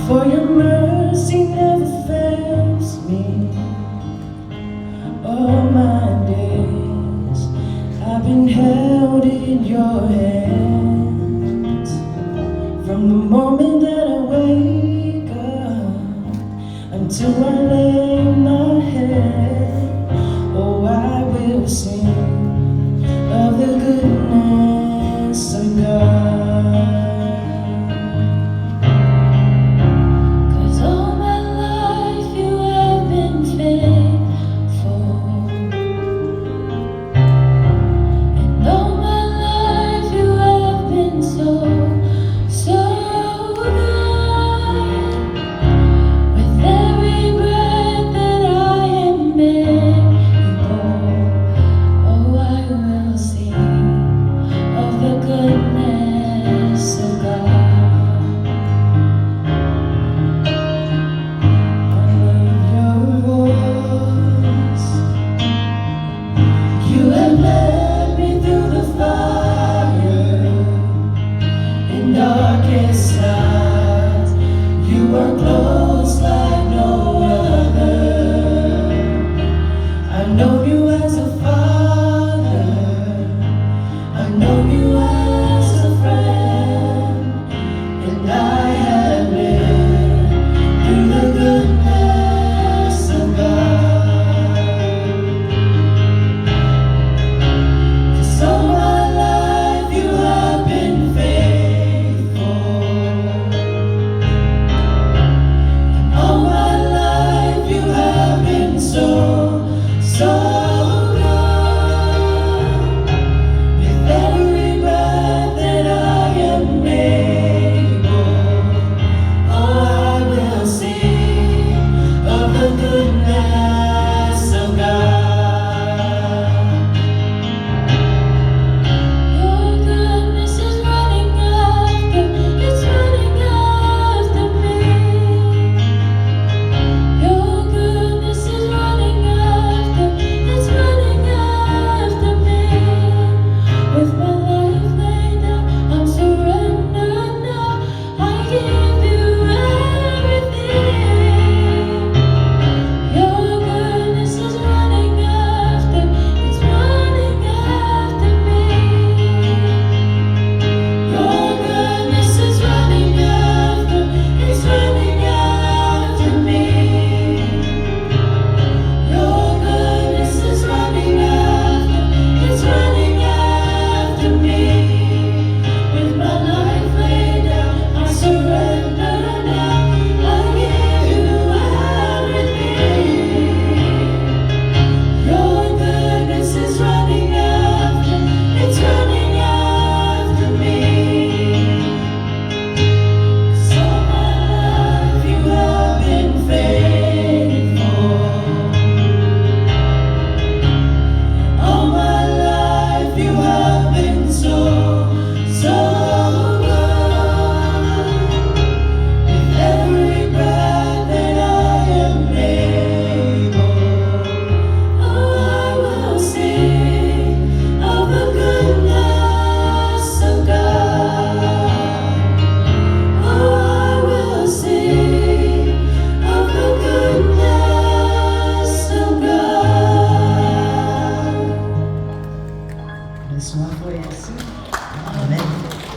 For your mercy never fails me. All my days I've been held in your hands. From the moment that I wake up until I lay my head, oh, I will sing of the goodness of God. Darkest night, you are close like no other. I know you as a father, I know you as a friend, and I have lived through the goodness of God. 'Cause all my life you have been faithful. So good. With every breath that I am able, oh, I will sing of the goodness of God. Your goodness is running after, it's running after me. Your goodness is running after, it's running after me. With my life laid down, I'm surrendered now. I give you everything. Your goodness is running after, it's running after me. Your goodness is running after, it's running after me. Your goodness is running after, it's running after me. With my life laid down, I surrender now. I give you everything. Your goodness is running after, it's running after me. 'Cause all my life you have been faithful. All my life you have been so good. With every breath that I am able, oh, I will sing of the goodness of God. Oh, I will sing of the goodness of God. Abençoado é assim. Amém.